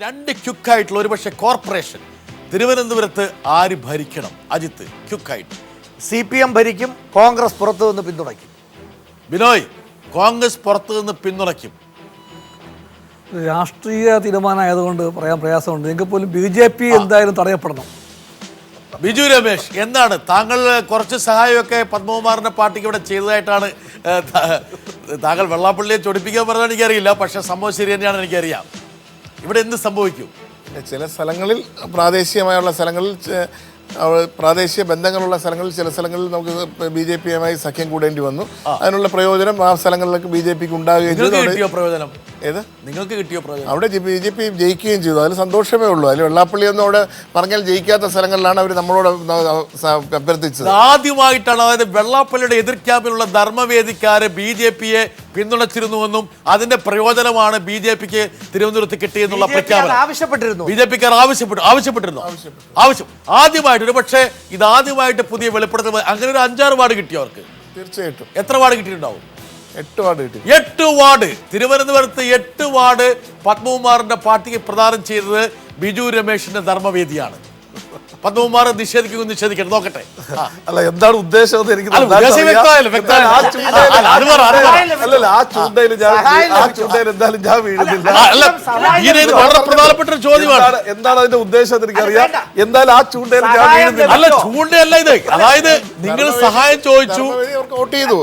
രണ്ട് ക്യുക്കായിട്ടുള്ള ഒരുപക്ഷെ കോർപ്പറേഷൻ തിരുവനന്തപുരത്ത് ആര് ഭരിക്കണം? അജിത്ത്, ക്യുക്കായിട്ട്. CPM ഭരിക്കും, കോൺഗ്രസ് പുറത്തു നിന്ന് പിന്തുണയ്ക്കും. ബിനോയ്, കോൺഗ്രസ് പുറത്തു നിന്ന് പിന്തുണയ്ക്കും. രാഷ്ട്രീയ തീരുമാനമായതുകൊണ്ട് പറയാൻ പ്രയാസമുണ്ട്. എങ്കിൽ പോലും BJP എന്തായാലും തടയപ്പെടണം. ബിജു രമേശ്, എന്താണ് താങ്കൾ കുറച്ച് സഹായമൊക്കെ പത്മകുമാറിന്റെ പാർട്ടിക്ക് ഇവിടെ ചെയ്തതായിട്ടാണ് താങ്കൾ വെള്ളാപ്പള്ളിയെ ചൊടിപ്പിക്കാൻ പറഞ്ഞാൽ എനിക്കറിയില്ല. പക്ഷെ സംഭവം ശരി തന്നെയാണ്, എനിക്കറിയാം. ഇവിടെ എന്ത് സംഭവിക്കും? ചില സ്ഥലങ്ങളിൽ പ്രാദേശികമായുള്ള സ്ഥലങ്ങളിൽ പ്രാദേശിക ബന്ധങ്ങളുള്ള സ്ഥലങ്ങളിൽ ചില സ്ഥലങ്ങളിൽ നമുക്ക് BJP-യുമായി സഖ്യം കൂടേണ്ടി വന്നു. അതിനുള്ള പ്രയോജനം ആ സ്ഥലങ്ങളിലേക്ക് BJP-ക്ക് ഉണ്ടാവുകയും ചെയ്തു. പ്രയോജനം ഏത് നിങ്ങൾക്ക് കിട്ടിയോ പ്രയോജനം? അവിടെ BJP ജയിക്കുകയും ചെയ്തു. അതിൽ സന്തോഷമേ ഉള്ളൂ. അതിൽ വെള്ളാപ്പള്ളിയൊന്നും അവിടെ പറഞ്ഞാൽ ജയിക്കാത്ത സ്ഥലങ്ങളിലാണ് അവർ നമ്മളോട് അഭ്യർത്ഥിച്ചത്. ആദ്യമായിട്ടാണ്, അതായത് വെള്ളാപ്പള്ളിയുടെ എതിർ ക്യാമ്പിലുള്ള ധർമ്മവേദിക്കാരെ BJP-യെ പിന്തുണച്ചിരുന്നുവെന്നും അതിന്റെ പ്രയോജനമാണ് BJP-ക്ക് തിരുവനന്തപുരത്ത് കിട്ടിയെന്നുള്ള പ്രഖ്യാപനം BJP-ക്കാർ ആവശ്യപ്പെട്ടിരുന്നു. ആദ്യമായിട്ട്, ഒരു പക്ഷേ ഇതാദ്യമായിട്ട് പുതിയ വെളിപ്പെടുത്തൽ. അങ്ങനെ ഒരു 5-6 വാർഡ് കിട്ടിയോ അവർക്ക്? തീർച്ചയായിട്ടും. എത്ര വാർഡ് കിട്ടിയിട്ടുണ്ടാവും? 8 വാർഡ് കിട്ടി. 8 വാർഡ് തിരുവനന്തപുരത്ത് 8 വാർഡ് പത്മകുമാറിന്റെ പാർട്ടിക്ക് പ്രദാനം ചെയ്തത് ബിജു രമേശിന്റെ ധർമ്മവേദിയാണ്. പത്മകുമാർ നിഷേധിക്കട്ടെ, നോക്കട്ടെ. അല്ല, എന്താണ് ഉദ്ദേശം എനിക്ക് വളരെ പ്രധാനപ്പെട്ട ഒരു ചോദ്യമാണ്. എന്താണ് അതിന്റെ ഉദ്ദേശം എനിക്കറിയാം. എന്തായാലും ആ ചൂണ്ടയിൽ അല്ല, ചൂണ്ടയല്ല ഇത്. അതായത് നിങ്ങൾ സഹായം ചോദിച്ചു, വോട്ട് ചെയ്തു.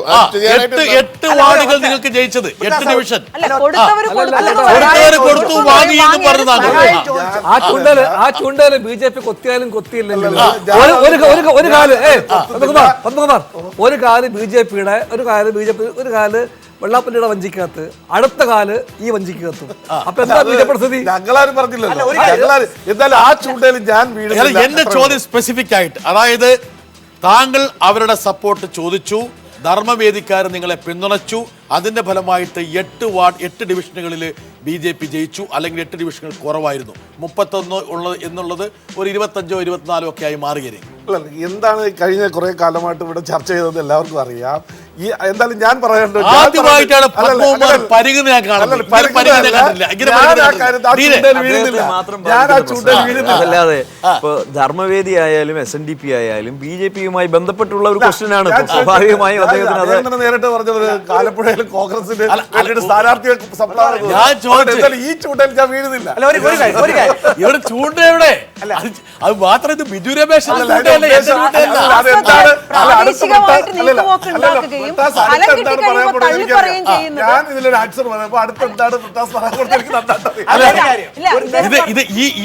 8 വാർഡുകൾ നിങ്ങൾക്ക് ജയിച്ചത്, 8 ഡിവിഷൻ കൊടുത്തവര് കൊടുത്തു, വാങ്ങി എന്ന് പറഞ്ഞതാണ്. ആ ചൂണ്ടയില് BJP കൊത്തിയാലും കൊത്തിയില്ലെങ്കിലും ഒരു കാല് പത്മകുമാർ, ഒരു കാല് BJP-യുടെ, ഒരു കാല് വെള്ളാപ്പള്ളിയുടെ വഞ്ചിക്കകത്ത്, അടുത്ത കാല് ഈ വഞ്ചിക്കകത്തും. അപ്പൊ എന്താ BJP സ്ഥിതി? ഞങ്ങളാരും പറഞ്ഞില്ലല്ലോ. എന്തായാലും ആ ചൂണ്ടയിൽ ഞാൻ വീഴുന്നില്ല. എന്റെ ചോദ്യം സ്പെസിഫിക് ആയിട്ട്, അതായത് താങ്കൾ അവരുടെ സപ്പോർട്ട് ചോദിച്ചു, ധർമ്മവേദിക്കാർ നിങ്ങളെ പിന്തുണച്ചു, അതിന്റെ ഫലമായിട്ട് 8 ഡിവിഷനുകളിൽ BJP ജയിച്ചു. അല്ലെങ്കിൽ 8 ഡിവിഷനുകൾ കുറവായിരുന്നു. 31 എന്നുള്ളത് ഒരു 25-ഓ 24-ഓ ഒക്കെ ആയി മാറുകയും. എന്താണ് കഴിഞ്ഞ കുറെ കാലമായിട്ട് ഇവിടെ ചർച്ച ചെയ്തത് എല്ലാവർക്കും അറിയാം. ഈ എന്തായാലും ഞാൻ പറയേണ്ടത്, ആദ്യമായിട്ടാണ് പരിഗണന ഞാൻ കാണുന്നത്. അതല്ലാതെ ഇപ്പൊ ധർമ്മവേദി ആയാലും SNDP ആയാലും BJP-യുമായി ബന്ധപ്പെട്ടുള്ള ഒരു ക്വസ്റ്റ്യൻ ആണ്. സ്വാഭാവികമായും അദ്ദേഹത്തിന് നേരിട്ട് പറഞ്ഞത് ആലപ്പുഴയിലും കോൺഗ്രസിന്റെ സ്ഥാനാർത്ഥിയെ ഈ ചൂണ്ടയിൽ ഞാൻ വീഴുന്നില്ല. ഇവിടെ ചൂണ്ട എവിടെ? അത് മാത്രം ഇത് ബിജു രമേശ് ഞാൻ ഇതിലൊരു ആൻസർ പറയുമ്പോ അടുത്തെന്താണ്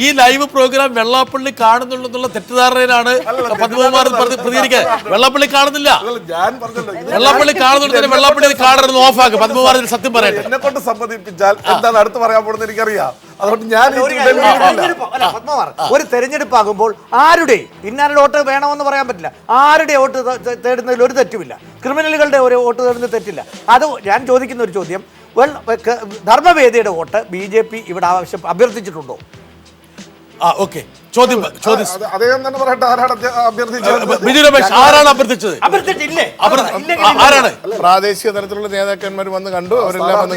ഈ ലൈവ് പ്രോഗ്രാം വെള്ളാപ്പള്ളി കാണുന്നുണ്ടെന്നുള്ള തെറ്റിദ്ധാരണയിലാണ് പത്മകുമാർ പ്രതികരിക്കാൻ. വെള്ളാപ്പള്ളി കാണുന്നില്ല. ഞാൻ പറഞ്ഞല്ലോ, വെള്ളാപ്പള്ളി കാണുന്നുണ്ടെങ്കിൽ വെള്ളാപ്പള്ളി കാണരുത്, ഓഫാക്ക്. പത്മകുമാർ സത്യം പറയട്ടെ. എന്നെ കൊണ്ട് സമ്മതിപ്പിച്ചാൽ എന്താണ് അടുത്ത് പറയാൻ പോകുന്നത് എനിക്കറിയാം. അതുകൊണ്ട് ഞാൻ ഒരു തെരഞ്ഞെടുപ്പ് ആകുമ്പോൾ ആരുടെ ഇന്നാരുടെ വോട്ട് വേണമെന്ന് പറയാൻ പറ്റില്ല. ആരുടെ വോട്ട് തേടുന്നതിൽ ഒരു തെറ്റുമില്ല. ക്രിമിനലുകളുടെ ഒരു വോട്ട് തേടുന്നതിൽ തെറ്റില്ല. അത് ഞാൻ ചോദിക്കുന്ന ഒരു ചോദ്യം, ധർമ്മവേദിയുടെ വോട്ട് BJP ഇവിടെ അഭ്യർത്ഥിച്ചിട്ടുണ്ടോ? അദ്ദേഹം തന്നെ പറയട്ടെ, ആരാണ് അഭ്യർത്ഥിച്ചത്? ബിജു രമേശ് ആരാണ് അഭ്യർത്ഥിച്ചത്? ആരാണ്? പ്രാദേശിക തലത്തിലുള്ള നേതാക്കന്മാർ വന്ന് കണ്ടു, അവരെല്ലാം വന്ന്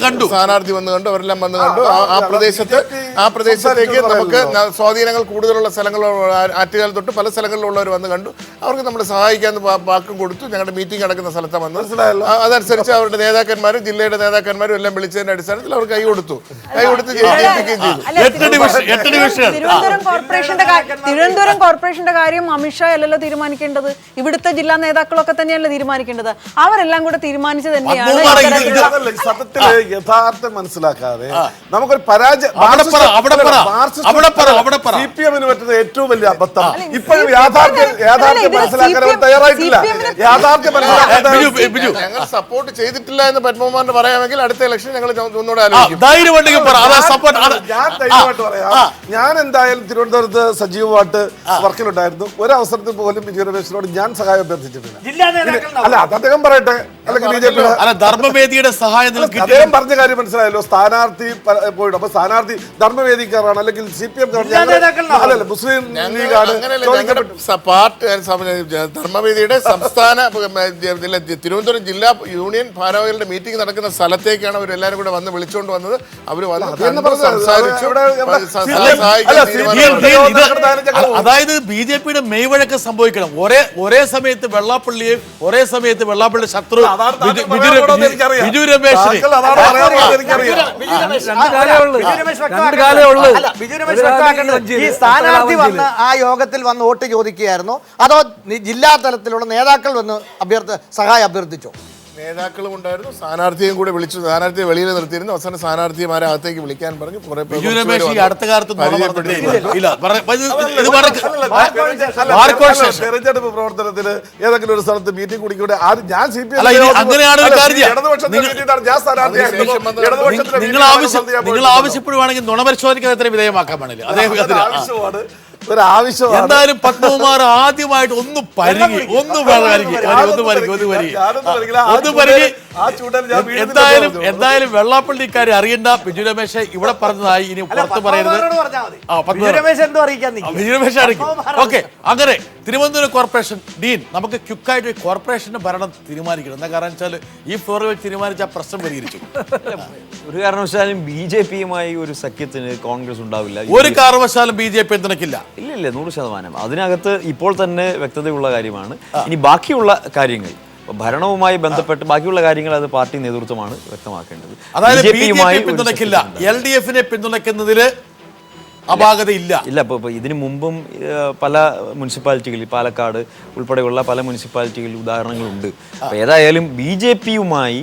കണ്ടു, സ്ഥാനാർത്ഥി വന്ന് കണ്ടു, അവരെല്ലാം വന്ന് കണ്ടു. ആ പ്രദേശത്തേക്ക് നമുക്ക് സ്വാധീനങ്ങൾ കൂടുതലുള്ള സ്ഥലങ്ങൾ, ആറ്റുകാൽ തൊട്ട് പല സ്ഥലങ്ങളിലുള്ളവർ വന്ന് കണ്ടു. അവർക്ക് നമ്മൾ സഹായിക്കാന്ന് വാക്കും കൊടുത്തു. ഞങ്ങളുടെ മീറ്റിംഗ് നടക്കുന്ന സ്ഥലത്ത് വന്ന് അതനുസരിച്ച് അവരുടെ നേതാക്കന്മാരും ജില്ലയുടെ നേതാക്കന്മാരും എല്ലാം വിളിച്ചതിന്റെ അടിസ്ഥാനത്തിൽ അവർ കൈ കൊടുത്ത് ജയിപ്പിക്കുകയും ചെയ്തു. തിരുവനന്തപുരം കോർപ്പറേഷന്റെ കാര്യം അമിത്ഷാ അല്ലല്ലോ തീരുമാനിക്കേണ്ടത്, ഇവിടുത്തെ ജില്ലാ നേതാക്കളൊക്കെ തന്നെയല്ലേ തീരുമാനിക്കേണ്ടത്. അവരെല്ലാം കൂടെ തീരുമാനിച്ചു തന്നെയാണ്. സത്യത്തില് യഥാർത്ഥം മനസ്സിലാക്കാതെ നമുക്കൊരു CPM-ന് പറ്റുന്ന ഏറ്റവും വലിയ അബദ്ധം ഇപ്പോഴും യാഥാർത്ഥ്യം മനസ്സിലാക്കാൻ തയ്യാറായിട്ടില്ല. ഞങ്ങൾ സപ്പോർട്ട് ചെയ്തിട്ടില്ല എന്ന് പത്മകുമാറിന് പറയാമെങ്കിൽ അടുത്ത ഇലക്ഷൻ ഞങ്ങൾ ഒന്നുകൂടെ ആലോചിക്കും. ഞാൻ എന്തായാലും തിരുവനന്തപുരത്ത് സജീവമായിട്ട് വർക്കിലുണ്ടായിരുന്നു. ഒരവസരത്തിൽ പോലും ബിജു രമേശിനോട് ഞാൻ സഹായം അഭ്യർത്ഥിച്ചിട്ടില്ല. അല്ല, അത് അദ്ദേഹം പറയട്ടെ. അല്ലെങ്കിൽ BJP അല്ല ധർമ്മവേദിയുടെ സഹായം നിങ്ങൾക്ക് കിട്ടി. അദ്ദേഹം പറഞ്ഞ കാര്യം മനസ്സിലായല്ലോ. സ്ഥാനാർത്ഥി പോയിട്ട് അപ്പൊ സ്ഥാനാർത്ഥി ധർമ്മവേദിക്കാരാണ് അല്ലെങ്കിൽ CPM അല്ലല്ല മുസ്ലിം ലീഗാണ്. ധർമ്മവേദിയുടെ സംസ്ഥാന തിരുവനന്തപുരം ജില്ലാ യൂണിയൻ ഭാരവാഹികളുടെ മീറ്റിംഗ് നടക്കുന്ന സ്ഥലത്തേക്കാണ് അവരെല്ലാരും കൂടെ വന്ന് വിളിച്ചുകൊണ്ട് വന്നത്. അവര് വന്ന് സംസാരിച്ചു. അതായത് BJPയുടെ മെയ്വഴക്കം സംഭവിക്കണം. ഒരേ സമയത്ത് വെള്ളാപ്പള്ളിയെയും ഒരേ സമയത്ത് വെള്ളാപ്പള്ളിയുടെ ശത്രു ബിജു രമേശിനെ ഈ സ്ഥാനാർത്ഥി വന്ന് ആ യോഗത്തിൽ വന്ന് വോട്ട് ചോദിക്കുകയായിരുന്നോ അതോ ജില്ലാ തലത്തിലുള്ള നേതാക്കൾ വന്ന് സഹായം അഭ്യർത്ഥിച്ചോ? നേതാക്കളും ഉണ്ടായിരുന്നു, സ്ഥാനാർത്ഥിയും കൂടെ വിളിച്ചു. സ്ഥാനാർത്ഥിയെ വെളിയിൽ നിർത്തിയിരുന്നു. അവസാനം സ്ഥാനാർത്ഥിമാരെ അകത്തേക്ക് വിളിക്കാൻ പറഞ്ഞു. ബിജു രമേശ് ഈ അടുത്ത കാലത്ത് തെരഞ്ഞെടുപ്പ് പ്രവർത്തനത്തിൽ ഏതെങ്കിലും ഒരു സ്ഥലത്ത് മീറ്റിംഗ് കുടിക്കൂടെ ഞാൻ നിങ്ങൾ ആവശ്യപ്പെടുവാണെങ്കിൽ നുണപരിശോധനയ്ക്ക് വിധേയമാക്കാൻ പാടില്ല. ആവശ്യമാണ് ഒരാവശ്യം. എന്തായാലും പത്മകുമാർ ആദ്യമായിട്ട് ഒന്ന് പരിങ്ങി എന്തായാലും വെള്ളാപ്പള്ളിക്കാരെ അറിയണ്ട. ബിജു രമേശ് ഇവിടെ പറഞ്ഞതായി ഇനി പുറത്ത് പറയരുത്. ബിജു രമേശ് അറിയിക്കും. ഓക്കെ, അങ്ങനെ തിരുവനന്തപുരം കോർപ്പറേഷൻ ഡീൻ നമുക്ക് ക്വിക്കായിട്ട് കോർപ്പറേഷന്റെ ഭരണം തീരുമാനിക്കണം. എന്താ കാരണം വെച്ചാൽ ഈ ഫ്ലോറിൽ വെച്ച് തീരുമാനിച്ച പ്രശ്നം പരിഹരിച്ചു. ഒരു കാരണവശാലും BJPയുമായി ഒരു സഖ്യത്തിന് കോൺഗ്രസ് ഉണ്ടാവില്ല. ഒരു കാരണവശാലും BJP പിന്തുണയ്ക്കില്ല. ഇല്ല 100%. അതിനകത്ത് ഇപ്പോൾ തന്നെ വ്യക്തതയുള്ള കാര്യമാണ്. ഇനി ബാക്കിയുള്ള കാര്യങ്ങൾ ഭരണവുമായി ബന്ധപ്പെട്ട് ബാക്കിയുള്ള കാര്യങ്ങൾ അത് പാർട്ടി നേതൃത്വമാണ് വ്യക്തമാക്കേണ്ടത്. അതായത് BJP പിന്തുണയ്ക്കില്ല, LDFനെ പിന്തുണയ്ക്കുന്നതില് അപാകതയില്ല. ഇപ്പൊ ഇതിനു മുമ്പും പല മുനിസിപ്പാലിറ്റികളിൽ പാലക്കാട് ഉൾപ്പെടെയുള്ള പല മുനിസിപ്പാലിറ്റികളിൽ ഉദാഹരണങ്ങളുണ്ട്. ഏതായാലും BJPയുമായി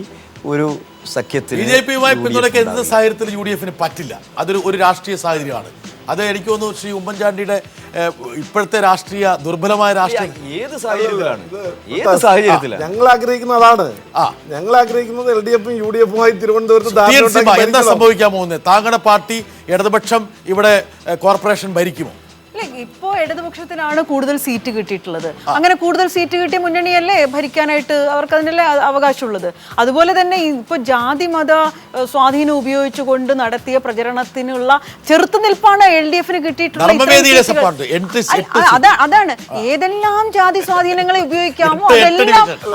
ഒരു സഖ്യത്തിൽ BJPയുമായി പിന്തുണയ്ക്കുന്ന എന്ത് സാഹചര്യത്തിൽ UDFന് പറ്റില്ല. അതൊരു രാഷ്ട്രീയ സാഹചര്യമാണ്. അത് എനിക്ക് തോന്നുന്നു ശ്രീ ഉമ്മൻചാണ്ടിയുടെ ഇപ്പോഴത്തെ രാഷ്ട്രീയ ദുർബലമായ രാഷ്ട്രീയം ഏത് സാഹചര്യത്തിലാണ് ഞങ്ങൾ ആഗ്രഹിക്കുന്നത് അതാണ്. ഞങ്ങൾ ആഗ്രഹിക്കുന്നത് LDFും UDFുമായി തിരുവനന്തപുരത്ത് എന്താ സംഭവിക്കാൻ പോകുന്നത്? താങ്കളുടെ പാർട്ടി ഇടതുപക്ഷം ഇവിടെ കോർപ്പറേഷൻ ഭരിക്കുമോ? ഇപ്പോ ഇടതുപക്ഷത്തിനാണ് കൂടുതൽ സീറ്റ് കിട്ടിയിട്ടുള്ളത്. അങ്ങനെ കൂടുതൽ സീറ്റ് കിട്ടിയ മുന്നണിയല്ലേ ഭരിക്കാനായിട്ട് അവർക്ക് അതിനല്ലേ അവകാശമുള്ളത്. അതുപോലെ തന്നെ ഇപ്പൊ ജാതി മത സ്വാധീനം ഉപയോഗിച്ചുകൊണ്ട് നടത്തിയ പ്രചരണത്തിനുള്ള ചെറുത്തുനിൽപ്പാണ് LDFന് കിട്ടിയിട്ടുള്ളത്. അതാണ് ഏതെല്ലാം ജാതി സ്വാധീനങ്ങളെ ഉപയോഗിക്കാമോ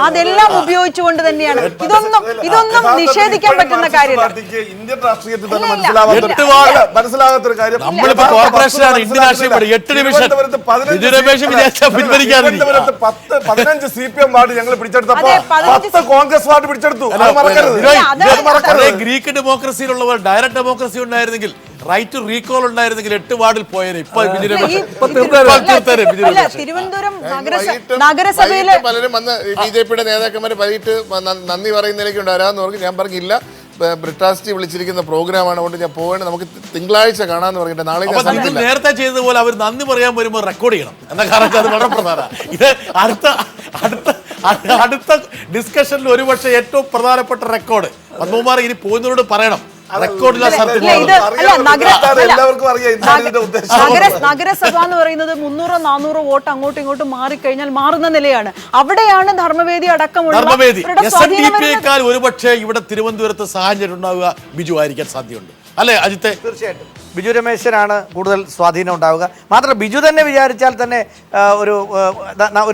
അതെല്ലാം ഉപയോഗിച്ചുകൊണ്ട് തന്നെയാണ്. ഇതൊന്നും നിഷേധിക്കാൻ പറ്റുന്ന കാര്യമല്ല. ഇന്ത്യൻ രാഷ്ട്രീയത്തിൽ തന്നെ മനസ്സിലാകാത്തൊരു കാര്യം, 15 CPM വാർഡ് ഞങ്ങൾ പിടിച്ചെടുത്തപ്പോൾ 10 കോൺഗ്രസ് വാർഡ് പിടിച്ചെടുത്തു. ഗ്രീക്ക് ഡെമോക്രസിയിലുള്ളവർ ഡയറക്ട് ഡെമോക്രസി ഉണ്ടായിരുന്നെങ്കിൽ റൈറ്റ് ടു റീകോൾ ഉണ്ടായിരുന്നെങ്കിൽ 8 വാർഡിൽ പോയേനെ. തിരുവനന്തപുരം നഗരസഭയിലെ പലരും വന്ന് BJPയുടെ നേതാക്കന്മാർ വൈകിട്ട് നന്ദി പറയുന്നതിലേക്ക് ഉണ്ടാരാന്ന് പറഞ്ഞു. ഞാൻ പറഞ്ഞില്ല, ബ്രിട്ടാസ്റ്റി വിളിച്ചിരിക്കുന്ന പ്രോഗ്രാമാണ്, അതുകൊണ്ട് ഞാൻ പോകണം, നമുക്ക് തിങ്കളാഴ്ച കാണാന്ന് പറഞ്ഞിട്ട് നാളെ നേരത്തെ ചെയ്തതുപോലെ അവർ നന്ദി പറയാൻ വരുമ്പോൾ റെക്കോർഡ് ചെയ്യണം എന്ന കാരണം അത് വളരെ പ്രധാനമാണ്. ഇത് അടുത്ത ഡിസ്കഷനിൽ ഒരുപക്ഷെ ഏറ്റവും പ്രധാനപ്പെട്ട റെക്കോർഡ് പത്മകുമാർ ഇനി പോകുന്നവരോട് പറയണം. നഗരസഭ എന്ന് പറയുന്നത് 300-400 വോട്ട് അങ്ങോട്ടും ഇങ്ങോട്ടും മാറിക്കഴിഞ്ഞാൽ മാറുന്ന നിലയാണ്. അവിടെയാണ് ധർമ്മവേദി അടക്കമുള്ള ഒരുപക്ഷെ ഇവിടെ തിരുവനന്തപുരത്ത് സാഹചര്യം ഉണ്ടാവുക ബിജു ആയിരിക്കാൻ സാധ്യതയുണ്ട്, അല്ലെ അജിത്തെ? തീർച്ചയായിട്ടും ബിജു രമേശനാണ് കൂടുതൽ സ്വാധീനം ഉണ്ടാവുക. മാത്രം ബിജു തന്നെ വിചാരിച്ചാൽ തന്നെ ഒരു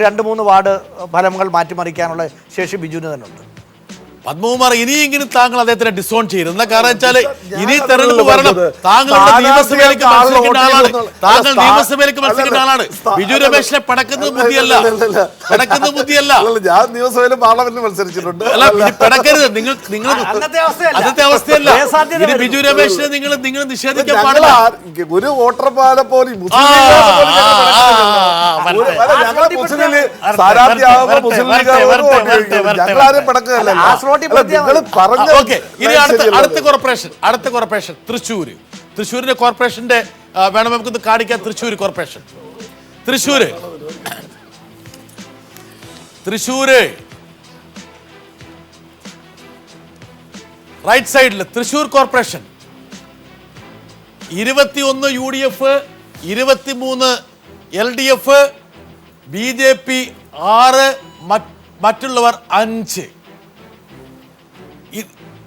2-3 വാർഡ് ഫലങ്ങൾ മാറ്റിമറിക്കാനുള്ള ശേഷി ബിജുവിന് തന്നെ ഉണ്ട്. പത്മകുമാർ ഇനിയെങ്കിലും താങ്കൾ അദ്ദേഹത്തിനെ ഡിസോൺ ചെയ്യരുത്. എന്താ കാരണം വെച്ചാല് ഇനി തെരഞ്ഞെടുപ്പ് വരണം. താങ്കളുടെ നിയമസഭയിലേക്ക് മത്സരിക്കുന്ന ആളാണ്. ബിജു രമേശിനെ പടക്കുന്നത് ബുദ്ധിയല്ല. ഞാൻ നിയമസഭയിലും പാർലമെന്റിൽ മത്സരിച്ചിട്ടുണ്ട്. അല്ല, പടക്കരുത്. നിങ്ങൾ അന്നത്തെ അവസ്ഥയല്ല. ബിജു രമേശിനെ നിങ്ങൾ നിഷേധിക്കാൻ പാടില്ല. ഒരു വോട്ടർ പാല പോലും സ്ഥാനാർത്ഥിയാകുമ്പോൾ മുസ്ലിം ലീഗ് ഞങ്ങളാരും പടക്കല്ല. അടുത്ത കോർപ്പറേഷൻ തൃശ്ശൂരിന്റെ കോർപ്പറേഷന്റെ വേണം നമുക്കൊന്ന് കാണിക്കാൻ. തൃശ്ശൂർ കോർപ്പറേഷൻ, തൃശ്ശൂര് റൈറ്റ് സൈഡിൽ Thrissur corporation 21 UDF, 23 LDF, BJP 6, മറ്റുള്ളവർ 5.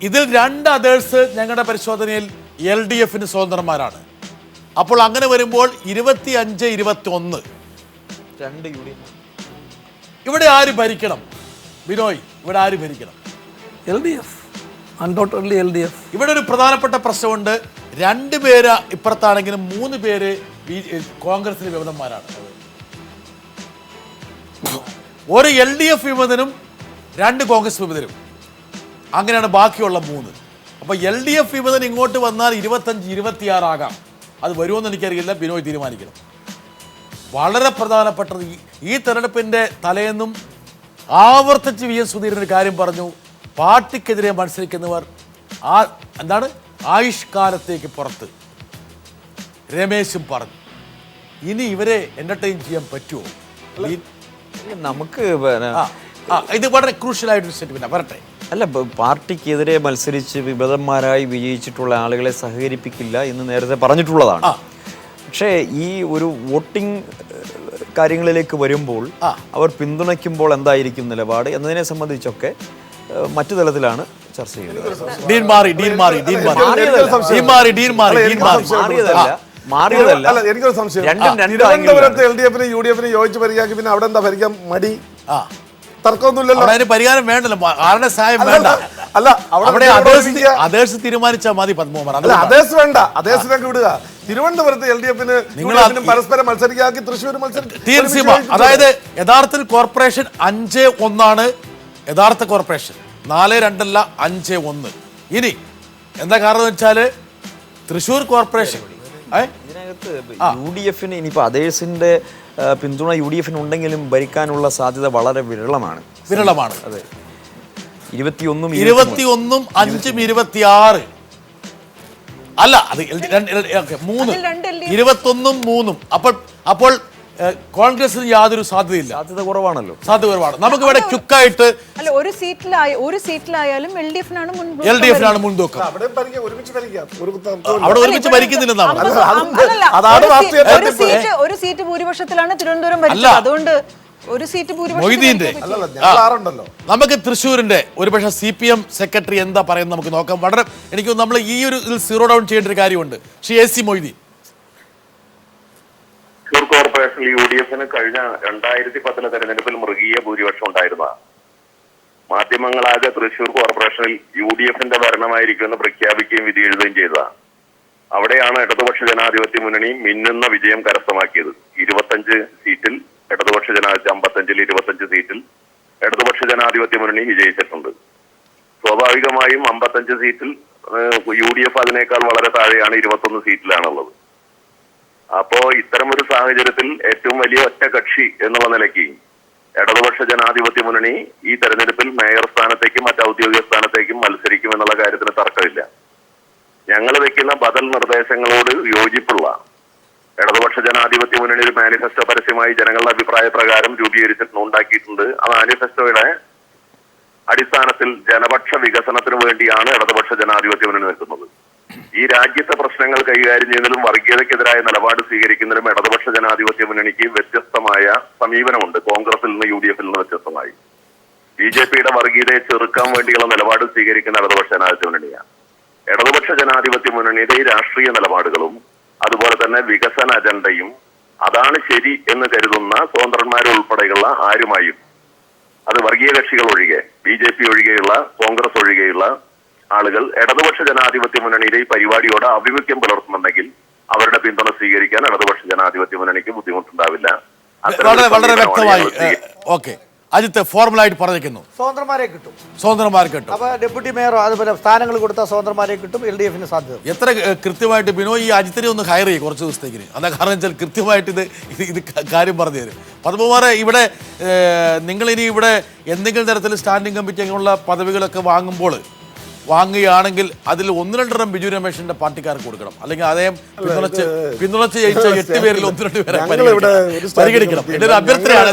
ഇതിൽ 2 അതേഴ്സ് ഞങ്ങളുടെ പരിശോധനയിൽ LDF സ്വതന്ത്രന്മാരാണ്. അപ്പോൾ അങ്ങനെ വരുമ്പോൾ 25-21 ഇവിടെ ആര് ഭരിക്കണം? ബിനോയ്, ഇവിടെ ആര് ഭരിക്കണം? LDF, undoubtedly LDF. ഇവിടെ ഒരു പ്രധാനപ്പെട്ട പ്രശ്നമുണ്ട്. 2 പേര് ഇപ്പുറത്താണെങ്കിലും 3 പേര് കോൺഗ്രസിലെ വിമതന്മാരാണ്. ഒരു LDF വിമതനും 2 കോൺഗ്രസ് വിമതരും, അങ്ങനെയാണ് ബാക്കിയുള്ള 3. അപ്പൊ LDF വിമതൻ ഇങ്ങോട്ട് വന്നാൽ 25-26 ആകാം. അത് വരുമെന്ന് എനിക്കറിയില്ല, ബിനോയ് തീരുമാനിക്കണം. വളരെ പ്രധാനപ്പെട്ടത് ഈ തെരഞ്ഞെടുപ്പിന്റെ തലേന്നും ആവർത്തിച്ച് VS സുധീരൻ ഒരു കാര്യം പറഞ്ഞു. പാർട്ടിക്കെതിരെ മത്സരിക്കുന്നവർ ആയുഷ്കാലത്തേക്ക് പുറത്ത്. രമേശും പറഞ്ഞു. ഇനി ഇവരെ എന്റർടൈൻ ചെയ്യാൻ പറ്റുമോ? നമുക്ക് ഇത് വളരെ ക്രൂഷ്യൽ ആയിട്ടൊരു സ്റ്റേറ്റ്മെന്റ്. വരട്ടെ. അല്ല, പാർട്ടിക്കെതിരെ മത്സരിച്ച് വിമതന്മാരായി വിജയിച്ചിട്ടുള്ള ആളുകളെ സഹകരിപ്പിക്കില്ല എന്ന് നേരത്തെ പറഞ്ഞിട്ടുള്ളതാണ്. പക്ഷേ ഈ ഒരു വോട്ടിംഗ് കാര്യങ്ങളിലേക്ക് വരുമ്പോൾ അവർ പിന്തുണയ്ക്കുമ്പോൾ എന്തായിരിക്കും നിലപാട് എന്നതിനെ സംബന്ധിച്ചൊക്കെ മറ്റു തലത്തിലാണ് ചർച്ച ചെയ്യുന്നത്. അല്ല, എനിക്കൊരു സംശയം. തിരുവനന്തപുരത്ത് LDF UDF യോജിച്ച് ഭരിക്കാക്കി പിന്നെ അവിടെ എന്താ ഭരിക്കാൻ മടി? തർക്കമൊന്നുമില്ലല്ലോ. അതിന് പരിഹാരം വേണ്ടല്ലോ, ആരുടെ സഹായം വേണ്ട. അല്ല, അവിടെ അതേഴ്സ് തീരുമാനിച്ചാൽ മതി. പത്മകുമാർ, അതേഴ്സ് വേണ്ട, അതേഴ്സിനൊക്കെ വിടുക. തിരുവനന്തപുരത്ത് LDF പരസ്പരം മത്സരിക്കാക്കി തൃശ്ശൂർ മത്സരിക്കും. അതായത് യഥാർത്ഥത്തിൽ കോർപ്പറേഷൻ 5-1 യഥാർത്ഥ കോർപ്പറേഷൻ, 4-2 5-1. ഇനി എന്താ കാരണം എന്ന് വെച്ചാല് തൃശ്ശൂർ കോർപ്പറേഷൻ ഇതിനകത്ത് UDF ഇനിയിപ്പോൾ അതേഴ്സിന്റെ പിന്തുണ UDF ഉണ്ടെങ്കിലും ഭരിക്കാനുള്ള സാധ്യത വളരെ വിരളമാണ്. അതെ, 21-5 26 അല്ല, അത് 3 21-3. അപ്പോൾ കോൺഗ്രസിന് യാതൊരു സാധ്യതയില്ല. സാധ്യത കുറവാണല്ലോ. സാധ്യത കുറവാണ്. നമുക്ക് ഇവിടെ ക്യുക്കായിട്ട് അല്ല, ഒരു സീറ്റിലായാലും LDF-നാണ് മുൻതൂക്കം. അവിടെ ഒരുമിച്ച് അവിടെ ഒരുമിച്ച് ഭരിക്കുന്നില്ലെന്നാണ്. ഒരു സീറ്റ് ഭൂരിപക്ഷത്തിലാണ് തിരുവനന്തപുരം ഭരിച്ചത്. അതുകൊണ്ട് ഒരു സീറ്റ് മൊയ്തീന്റെ നമുക്ക് തൃശ്ശൂരിന്റെ ഒരുപക്ഷെ CPM സെക്രട്ടറി എന്താ പറയുന്നത് നമുക്ക് നോക്കാം. വളരെ എനിക്ക് നമ്മൾ ഈ ഒരു സീറോ ഡൗൺ ചെയ്യേണ്ട ഒരു കാര്യമുണ്ട്. AC മൊയ്തീൻ, തൃശൂർ കോർപ്പറേഷനിൽ UDF കഴിഞ്ഞ 2010 തെരഞ്ഞെടുപ്പിൽ മൃഗീയ ഭൂരിപക്ഷം ഉണ്ടായിരുന്ന മാധ്യമങ്ങളാകെ തൃശൂർ കോർപ്പറേഷനിൽ UDF ഭരണമായിരിക്കുമെന്ന് പ്രഖ്യാപിക്കുകയും വിധി എഴുതുകയും ചെയ്തതാണ്. അവിടെയാണ് ഇടതുപക്ഷ ജനാധിപത്യ മുന്നണി മിന്നുന്ന വിജയം കരസ്ഥമാക്കിയത്. 25 സീറ്റിൽ ഇടതുപക്ഷ ജനാധിപത്യ 55-ൽ 25 സീറ്റിൽ ഇടതുപക്ഷ ജനാധിപത്യ മുന്നണി വിജയിച്ചിട്ടുണ്ട്. സ്വാഭാവികമായും 55 സീറ്റിൽ UDF അതിനേക്കാൾ വളരെ താഴെയാണ്, 21 സീറ്റിലാണുള്ളത്. അപ്പോ ഇത്തരമൊരു സാഹചര്യത്തിൽ ഏറ്റവും വലിയ ഒറ്റകക്ഷി എന്നുള്ള നിലയ്ക്ക് ഇടതുപക്ഷ ജനാധിപത്യ മുന്നണി ഈ തെരഞ്ഞെടുപ്പിൽ മേയർ സ്ഥാനത്തേക്കും മറ്റ് ഔദ്യോഗിക സ്ഥാനത്തേക്കും മത്സരിക്കും എന്നുള്ള കാര്യത്തിന് തർക്കമില്ല. ഞങ്ങൾ വെക്കുന്ന ബദൽ നിർദ്ദേശങ്ങളോട് യോജിപ്പുള്ള ഇടതുപക്ഷ ജനാധിപത്യ മുന്നണി ഒരു മാനിഫെസ്റ്റോ പരസ്യമായി ജനങ്ങളുടെ അഭിപ്രായ പ്രകാരം ഉണ്ടാക്കിയിട്ടുണ്ട്. ആ മാനിഫെസ്റ്റോയുടെ അടിസ്ഥാനത്തിൽ ജനപക്ഷ വികസനത്തിന് വേണ്ടിയാണ് ഇടതുപക്ഷ ജനാധിപത്യ മുന്നണി നിൽക്കുന്നത്. ഈ രാജ്യത്തെ പ്രശ്നങ്ങൾ കൈകാര്യം ചെയ്യുന്നതിലും വർഗീയതയ്ക്കെതിരായ നിലപാട് സ്വീകരിക്കുന്നതിലും ഇടതുപക്ഷ ജനാധിപത്യ മുന്നണിക്ക് വ്യത്യസ്തമായ സമീപനമുണ്ട്. കോൺഗ്രസിൽ നിന്ന് UDF നിന്ന് വ്യത്യസ്തമായി BJPയുടെ വർഗീയതയെ ചെറുക്കാൻ വേണ്ടിയുള്ള നിലപാട് സ്വീകരിക്കുന്ന ഇടതുപക്ഷ ജനാധിപത്യ മുന്നണിയാണ്. ഇടതുപക്ഷ ജനാധിപത്യ മുന്നണിയുടെ ഈ രാഷ്ട്രീയ നിലപാടുകളും അതുപോലെ തന്നെ വികസന അജണ്ടയും അതാണ് ശരി എന്ന് കരുതുന്ന സ്വതന്ത്രന്മാരുൾപ്പെടെയുള്ള ആരുമായും, അത് വർഗീയ കക്ഷികൾ ഒഴികെ, BJP ഒഴികെയുള്ള, കോൺഗ്രസ് ഒഴികെയുള്ള ആളുകൾ ഇടതുപക്ഷ ജനാധിപത്യ മുന്നണിയുടെ ഈ പരിപാടിയോട് ആഭിമുഖ്യം പുലർത്തുന്നുണ്ടെങ്കിൽ അവരുടെ പിന്തുണ സ്വീകരിക്കാൻ ഇടതുപക്ഷ ജനാധിപത്യ മുന്നണിക്ക് ബുദ്ധിമുട്ടുണ്ടാവില്ല. വളരെ വ്യക്തമായി. ഓക്കെ, അജിത്ത് ഫോർമലായിട്ട് പറഞ്ഞിരിക്കുന്നു. സ്വതന്ത്രന്മാരെ കിട്ടും. അപ്പൊ ഡെപ്യൂട്ടി മേയറോ അതുപോലെ സ്ഥാനങ്ങൾ കൊടുത്ത സ്വതന്ത്രമാരെ കിട്ടും. LDF-ന് സാധ്യത എത്ര കൃത്യമായിട്ട് ബിനോയ് ഈ അജിത്തിനെ ഒന്ന് ഹയർ ചെയ്യും കുറച്ച് ദിവസത്തേക്ക്. അതാ കാരണം വെച്ചാൽ കൃത്യമായിട്ട് ഇത് കാര്യം പറഞ്ഞു തരും. പത്മകുമാറെ, ഇവിടെ നിങ്ങളിനി ഇവിടെ എന്തെങ്കിലും തരത്തിൽ സ്റ്റാൻഡിംഗ് കമ്മിറ്റി അങ്ങനെയുള്ള പദവികളൊക്കെ വാങ്ങുകയാണെങ്കിൽ അതിൽ 1-2 ബിജു രമേശിന്റെ പാർട്ടിക്കാർക്ക് കൊടുക്കണം. അല്ലെങ്കിൽ അദ്ദേഹം പിന്തുണച്ച് ജയിച്ച 8 പേരിൽ 1-2 പേരെ പരിഗണിക്കണം. എന്റെ ഒരു അഭ്യർത്ഥനയാണ്.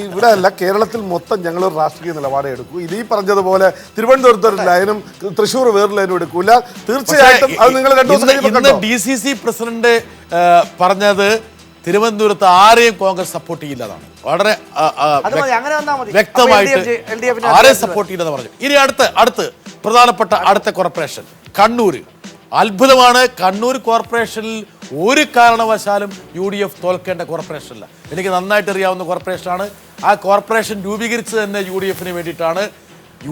ഇവിടെ അല്ല, കേരളത്തിൽ മൊത്തം ഞങ്ങൾ ഒരു രാഷ്ട്രീയ നിലപാടേ എടുക്കൂ. ഇത് ഈ പറഞ്ഞതുപോലെ തിരുവനന്തപുരത്ത് ഒരു ലൈനും തൃശ്ശൂർ വേറൊരു ലൈനും എടുക്കൂല. തീർച്ചയായിട്ടും അത് നിങ്ങൾ DCC പ്രസിഡന്റ് പറഞ്ഞത് തിരുവനന്തപുരത്ത് ആരെയും കോൺഗ്രസ് സപ്പോർട്ട് ചെയ്യില്ലതാണ് വളരെ വ്യക്തമായിട്ട് ആരെയും സപ്പോർട്ട് ചെയ്യില്ലെന്ന് പറഞ്ഞു. ഇനി അടുത്ത് പ്രധാനപ്പെട്ട അടുത്ത കോർപ്പറേഷൻ കണ്ണൂര്. അത്ഭുതമാണ്, കണ്ണൂർ കോർപ്പറേഷനിൽ ഒരു കാരണവശാലും UDF തോൽക്കേണ്ട കോർപ്പറേഷനല്ല. എനിക്ക് നന്നായിട്ട് അറിയാവുന്ന കോർപ്പറേഷനാണ്. ആ കോർപ്പറേഷൻ രൂപീകരിച്ചത് തന്നെ UDFന് വേണ്ടിയിട്ടാണ്.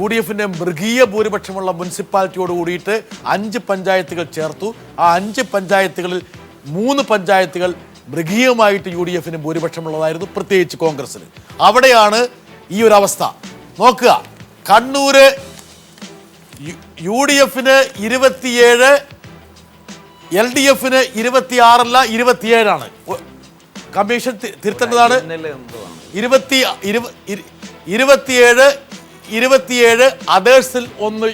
UDFിന്റെ മൃഗീയ ഭൂരിപക്ഷമുള്ള മുനിസിപ്പാലിറ്റിയോട് കൂടിയിട്ട് 5 പഞ്ചായത്തുകൾ ചേർത്തു. ആ 5 പഞ്ചായത്തുകളിൽ 3 പഞ്ചായത്തുകൾ മൃഗീയമായിട്ട് UDFന് ഭൂരിപക്ഷമുള്ളതായിരുന്നു, പ്രത്യേകിച്ച് കോൺഗ്രസിന്. അവിടെയാണ് ഈ ഒരു അവസ്ഥ. നോക്കുക, കണ്ണൂര് UDFന് 27, LDFന് 26 27 കമ്മീഷൻ തിരുത്തേണ്ടതാണ്. 27 അതേഴ്സിൽ 1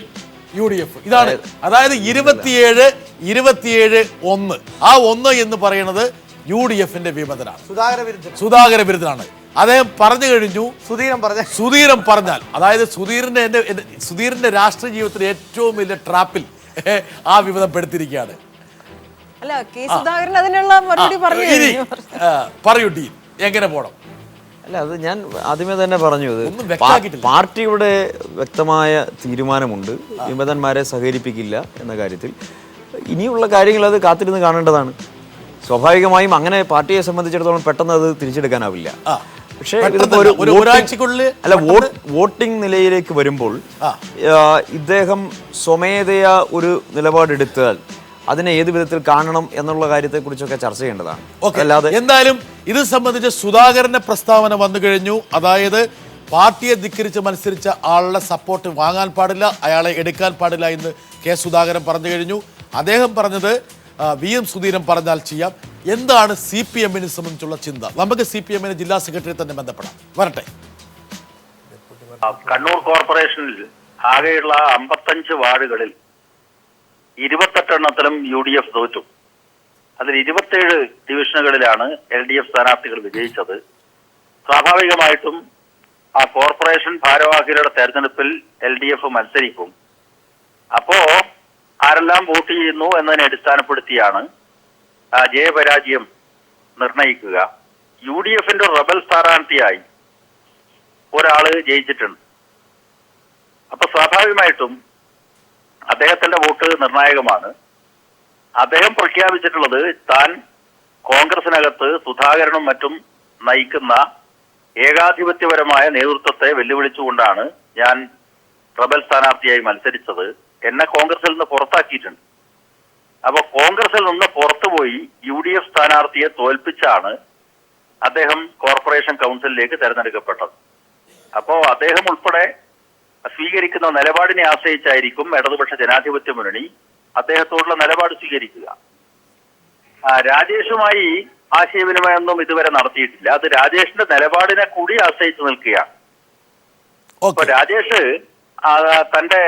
UDF. ഇതാണ്, അതായത് 27 1. ആ 1 എന്ന് പറയുന്നത് UDFന്റെ വിമതനാണ്, സുധാകര വിരുദ്ധനാണ്. അദ്ദേഹം പറഞ്ഞു കഴിഞ്ഞു. സുധീരൻ പറഞ്ഞാൽ, അതായത് സുധീറിന്റെ രാഷ്ട്രീയ ജീവിതത്തിലെ ഏറ്റവും വലിയ ട്രാപ്പിൽ ആ വിമതപ്പെടുത്തിയിരിക്കുകയാണ്. അല്ല, കെ സുധാകരൻ അതിനുള്ള മറുപടി പറഞ്ഞു. പറയൂ ഡീൻ, എങ്ങനെ പോണം? അല്ല, അത് ഞാൻ ആദ്യമേ തന്നെ പറഞ്ഞു. പാർട്ടിയുടെ വ്യക്തമായ തീരുമാനമുണ്ട്, വിമതന്മാരെ സഹകരിപ്പിക്കില്ല എന്ന കാര്യത്തിൽ. ഇനിയുള്ള കാര്യങ്ങൾ അത് കാത്തിരുന്ന് കാണേണ്ടതാണ്. സ്വാഭാവികമായും അങ്ങനെ പാർട്ടിയെ സംബന്ധിച്ചിടത്തോളം പെട്ടെന്ന് അത് തിരിച്ചെടുക്കാനാവില്ല. പക്ഷേ അല്ല, വോട്ടിംഗ് നിലയിലേക്ക് വരുമ്പോൾ ഇദ്ദേഹം സ്വമേധയാ ഒരു നിലപാടെടുത്താൽ അതിനെ ഏത് വിധത്തിൽ കാണണം എന്നുള്ള കാര്യത്തെക്കുറിച്ചൊക്കെ ചർച്ച ചെയ്യേണ്ടതാണ്. അല്ലാതെ എന്തായാലും ഇത് സംബന്ധിച്ച് സുധാകരന്റെ പ്രസ്താവന വന്നു കഴിഞ്ഞു. അതായത് പാർട്ടിയെ ധിക്കരിച്ച് മത്സരിച്ച ആളുടെ സപ്പോർട്ട് വാങ്ങാൻ പാടില്ല, അയാളെ എടുക്കാൻ പാടില്ല എന്ന് കെ സുധാകരൻ പറഞ്ഞു കഴിഞ്ഞു. അദ്ദേഹം പറഞ്ഞത് VM സുധീരൻ പറഞ്ഞാൽ ചെയ്യാം. എന്താണ് CPMനെ സംബന്ധിച്ചുള്ള ചിന്ത? നമുക്ക് CPMനെ ജില്ലാ സെക്രട്ടറി തന്നെ ബന്ധപ്പെടാം. വരട്ടെ. കണ്ണൂർ കോർപ്പറേഷനിൽ ആകെയുള്ള 55 വാർഡുകളിൽ 28 എണ്ണത്തിലും UDF തോറ്റു. അതിൽ 27 ഡിവിഷനുകളിലാണ് LDF സ്ഥാനാർത്ഥികൾ വിജയിച്ചത്. സ്വാഭാവികമായിട്ടും ആ കോർപ്പറേഷൻ ഭാരവാഹികളുടെ തെരഞ്ഞെടുപ്പിൽ LDF മത്സരിക്കും. അപ്പോ ആരെല്ലാം വോട്ട് ചെയ്യുന്നു എന്നതിനെ അടിസ്ഥാനപ്പെടുത്തിയാണ് ജയപരാജയം നിർണയിക്കുക. UDFന്റെ റബൽ സ്ഥാനാർത്ഥിയായി ഒരാള് ജയിച്ചിട്ടുണ്ട്. അപ്പൊ സ്വാഭാവികമായിട്ടും അദ്ദേഹത്തിന്റെ വോട്ട് നിർണായകമാണ്. അദ്ദേഹം പ്രഖ്യാപിച്ചിട്ടുള്ളത് താൻ കോൺഗ്രസിനകത്ത് സുധാകരനും മറ്റും നയിക്കുന്ന ഏകാധിപത്യപരമായ നേതൃത്വത്തെ വെല്ലുവിളിച്ചുകൊണ്ടാണ് ഞാൻ റബൽ സ്ഥാനാർത്ഥിയായി മത്സരിച്ചത്. എന്നെ കോൺഗ്രസിൽ നിന്ന് പുറത്താക്കിയിട്ടുണ്ട്. അപ്പൊ കോൺഗ്രസിൽ നിന്ന് പുറത്തുപോയി UDF സ്ഥാനാർത്ഥിയെ തോൽപ്പിച്ചാണ് അദ്ദേഹം കോർപ്പറേഷൻ കൗൺസിലിലേക്ക് തെരഞ്ഞെടുക്കപ്പെട്ടത്. അപ്പോ അദ്ദേഹം ഉൾപ്പെടെ സ്വീകരിക്കുന്ന നിലപാടിനെ ആശ്രയിച്ചായിരിക്കും ഇടതുപക്ഷ ജനാധിപത്യ മുന്നണി അദ്ദേഹത്തോടുള്ള നിലപാട് സ്വീകരിക്കുക. രാജേഷുമായി ആശയവിനിമയമൊന്നും ഇതുവരെ നടത്തിയിട്ടില്ല. അത് രാജേഷിന്റെ നിലപാടിനെ കൂടി ആശ്രയിച്ചു നിൽക്കുകയാണ്. അപ്പൊ രാജേഷ് തന്റെ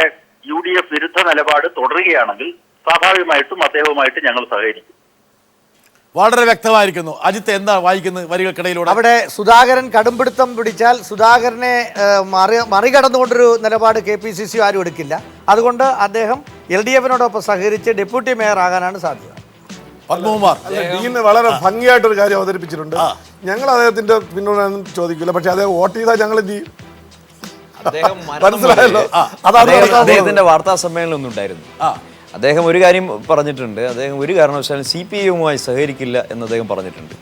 UDF വിരുദ്ധ നിലപാട് തുടരുകയാണെങ്കിൽ സ്വാഭാവികമായിട്ടും അദ്ദേഹവുമായിട്ട് ഞങ്ങൾ സഹകരിക്കും. വളരെ വ്യക്തമായിരിക്കുന്നു. അജിത്ത് എന്താ വായിക്കുന്നത് വരികൾക്കിടയിലൂടെ? അവിടെ സുധാകരൻ കടുംപിടുത്തം പിടിച്ചാൽ സുധാകരനെ മറികടന്നുകൊണ്ടൊരു നിലപാട് KPCC ആരും എടുക്കില്ല. അതുകൊണ്ട് അദ്ദേഹം LDFനോടൊപ്പം സഹകരിച്ച് ഡെപ്യൂട്ടി മേയർ ആകാനാണ് സാധ്യത. പത്മകുമാർ വളരെ ഭംഗിയായിട്ടൊരു കാര്യം അവതരിപ്പിച്ചിട്ടുണ്ട്. ഞങ്ങൾ അദ്ദേഹത്തിന്റെ പിന്തുണ ചോദിക്കില്ല, പക്ഷെ അദ്ദേഹം വോട്ട് ചെയ്താൽ ഞങ്ങൾ എന്ത് ചെയ്യും? മനസ്സിലായല്ലോ. അദ്ദേഹത്തിന്റെ വാർത്താ സമ്മേളനം ഒന്നും ഉണ്ടായിരുന്നു. അദ്ദേഹം ഒരു കാര്യം പറഞ്ഞിട്ടുണ്ട്. അദ്ദേഹം ഒരു കാരണവശാലും CPIയുമായി സഹകരിക്കില്ല എന്ന് അദ്ദേഹം പറഞ്ഞിട്ടുണ്ട്.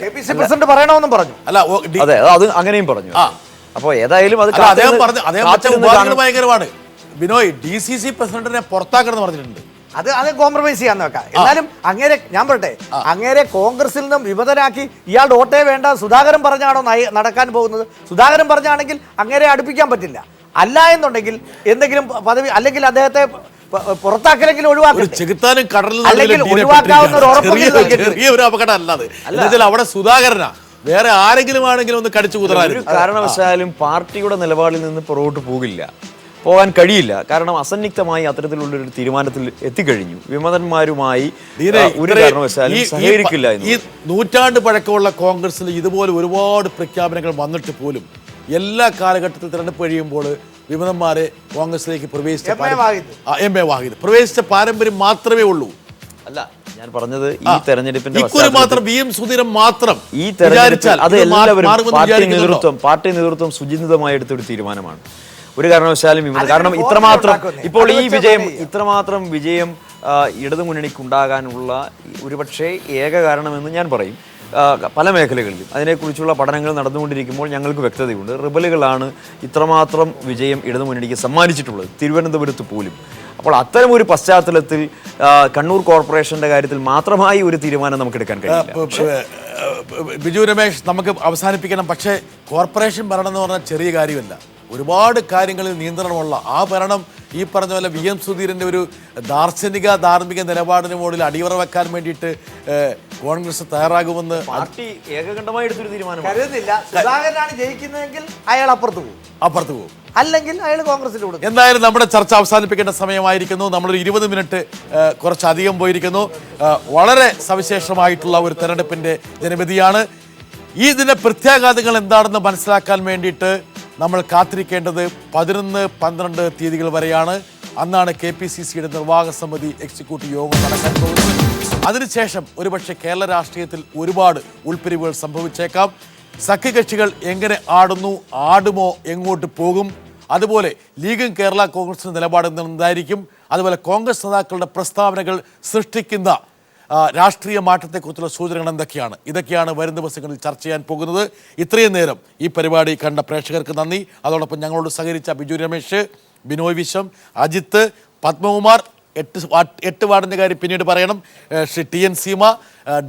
KPCC പ്രസിഡന്റ് പറയണമെന്നും പറഞ്ഞു. അല്ല, അതെ, അത് അങ്ങനെയും പറഞ്ഞു. അപ്പൊ ഏതായാലും അത് ഭയങ്കരമാണ്. ബിനോയ് DCC പ്രസിഡന്റിനെ പുറത്താക്കണം പറഞ്ഞിട്ടുണ്ട്. അത് കോംപ്രമൈസ് ചെയ്യാന്ന് വെക്കാം. എന്നാലും അങ്ങേരെ ഞാൻ പറയട്ടെ, അങ്ങേരെ കോൺഗ്രസിൽ നിന്നും വിമതനാക്കി ഇയാളുടെ വോട്ടേ വേണ്ട സുധാകരൻ പറഞ്ഞാണോ നടക്കാൻ പോകുന്നത്? സുധാകരൻ പറഞ്ഞാണെങ്കിൽ അങ്ങേരെ അടുപ്പിക്കാൻ പറ്റില്ല. അല്ല എന്നുണ്ടെങ്കിൽ എന്തെങ്കിലും പദവി അല്ലെങ്കിൽ അദ്ദേഹത്തെ പുറത്താക്കലെങ്കിലും ഒഴിവാക്കാവുന്ന ഒരു ഉറപ്പ് അപകടം അല്ലാതെ അവിടെ സുധാകരനാ, വേറെ ആരെങ്കിലും ആണെങ്കിലും ഒന്ന് കടിച്ചു കുതറാൻ ഒരു കാരണവശാലും പാർട്ടിയുടെ നിലപാടിൽ നിന്ന് പുറകോട്ട് പോകാൻ കഴിയില്ല. കാരണം അസന്നിഗ്ധമായി അത്തരത്തിലുള്ളൊരു തീരുമാനത്തിൽ എത്തിക്കഴിഞ്ഞു. വിമതന്മാരുമായി ഒരു കാരണവശാലും സഹകരിക്കില്ല. ഈ നൂറ്റാണ്ട് പഴക്കമുള്ള കോൺഗ്രസിൽ ഇതുപോലെ ഒരുപാട് പ്രഖ്യാപനങ്ങൾ വന്നിട്ട് പോലും എല്ലാ കാലഘട്ടത്തിൽ തിരഞ്ഞെടുപ്പ് കഴിയുമ്പോൾ വിമതന്മാരെ കോൺഗ്രസിലേക്ക് പ്രവേശിച്ച പാരമ്പര്യം മാത്രമേ ഉള്ളൂ. അല്ല, ഞാൻ പറഞ്ഞത് ഈ തെരഞ്ഞെടുപ്പിന്റെ ഇക്കുറി മാത്രം VM സുധീരൻ മാത്രം ഈ തെരഞ്ഞെടുപ്പിൽ അത് എല്ലാവരും പാർട്ടി നേതൃത്വം സുചിന്തിതമായി എടുത്തൊരു തീരുമാനമാണ്. ഒരു കാരണവശാലും കാരണം ഇപ്പോൾ ഈ ഇത്രമാത്രം വിജയം ഇടതുമുന്നണിക്കുണ്ടാകാനുള്ള ഒരുപക്ഷെ ഏക കാരണമെന്ന് ഞാൻ പറയും. പല മേഖലകളിലും അതിനെക്കുറിച്ചുള്ള പഠനങ്ങൾ നടന്നുകൊണ്ടിരിക്കുമ്പോൾ ഞങ്ങൾക്ക് വ്യക്തതയുണ്ട്. റിബലുകളാണ് ഇത്രമാത്രം വിജയം ഇടതുമുന്നണിക്ക് സമ്മാനിച്ചിട്ടുള്ളത്, തിരുവനന്തപുരത്ത് പോലും. അപ്പോൾ അത്തരം ഒരു പശ്ചാത്തലത്തിൽ കണ്ണൂർ കോർപ്പറേഷന്റെ കാര്യത്തിൽ മാത്രമായി ഒരു തീരുമാനം നമുക്ക് എടുക്കാൻ കഴിയില്ല. ബിജു രമേശ്, നമുക്ക് അവസാനിപ്പിക്കണം. പക്ഷേ കോർപ്പറേഷൻ ഭരണം എന്ന് പറഞ്ഞാൽ ചെറിയ കാര്യമല്ല. ഒരുപാട് കാര്യങ്ങളിൽ നിയന്ത്രണമുള്ള ആ ഭരണം ഈ പറഞ്ഞ പോലെ VM സുധീരൻ്റെ ഒരു ധാർമ്മിക നിലപാടിന് മുകളിൽ അടിയറ വെക്കാൻ വേണ്ടിയിട്ട് കോൺഗ്രസ് തയ്യാറാകുമെന്ന് പാർട്ടി ഏകകണ്ഠമായി എടുത്തൊരു തീരുമാനം കരുതുന്നില്ല. സുധാകരനാണ് ജയിക്കുന്നതെങ്കിൽ അയാൾ അപ്പുറത്ത് പോകും, അല്ലെങ്കിൽ അയാൾ കോൺഗ്രസിൽ കൊടുക്കും. എന്തായാലും നമ്മുടെ ചർച്ച അവസാനിപ്പിക്കേണ്ട സമയമായിരിക്കുന്നു. നമ്മളൊരു 20 മിനിറ്റ് കുറച്ചധികം പോയിരിക്കുന്നു. വളരെ സവിശേഷമായിട്ടുള്ള ഒരു തെരഞ്ഞെടുപ്പിന്റെ ജനവിധിയാണ്. ഇതിന്റെ പ്രത്യാഘാതങ്ങൾ എന്താണെന്ന് മനസ്സിലാക്കാൻ വേണ്ടിയിട്ട് നമ്മൾ കാത്തിരിക്കേണ്ടത് 11, 12 തീയതികൾ വരെയാണ്. അന്നാണ് KPCCയുടെ നിർവാഹക സമിതി എക്സിക്യൂട്ടീവ് യോഗം നടക്കാൻ പോകുന്നത്. അതിനുശേഷം ഒരുപക്ഷെ കേരള രാഷ്ട്രീയത്തിൽ ഒരുപാട് ഉൾപ്പിരിവുകൾ സംഭവിച്ചേക്കാം. സഖ്യകക്ഷികൾ എങ്ങനെ ആടുമോ, എങ്ങോട്ട് പോകും, അതുപോലെ ലീഗും കേരള കോൺഗ്രസും നിലപാട് എന്തായിരിക്കും, അതുപോലെ കോൺഗ്രസ് നേതാക്കളുടെ പ്രസ്താവനകൾ സൃഷ്ടിക്കുന്ന രാഷ്ട്രീയ മാറ്റത്തെക്കുറിച്ചുള്ള സൂചനകൾ എന്തൊക്കെയാണ്, ഇതൊക്കെയാണ് വരും ദിവസങ്ങളിൽ ചർച്ച ചെയ്യാൻ പോകുന്നത്. ഇത്രയും നേരം ഈ പരിപാടി കണ്ട പ്രേക്ഷകർക്ക് നന്ദി. അതോടൊപ്പം ഞങ്ങളോട് സഹകരിച്ച ബിജു രമേശ്, ബിനോയ് വിശ്വം, അജിത്ത്, പത്മകുമാർ, 8 വാർഡിൻ്റെ കാര്യം പിന്നീട് പറയണം, ശ്രീ TN സീമ,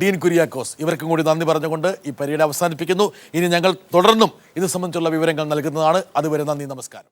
ഡീൻ കുര്യാക്കോസ്, ഇവർക്കും കൂടി നന്ദി പറഞ്ഞുകൊണ്ട് ഈ പരിപാടി അവസാനിപ്പിക്കുന്നു. ഇനി ഞങ്ങൾ തുടർന്നും ഇത് സംബന്ധിച്ചുള്ള വിവരങ്ങൾ നൽകുന്നതാണ്. അതുവരെ നന്ദി, നമസ്കാരം.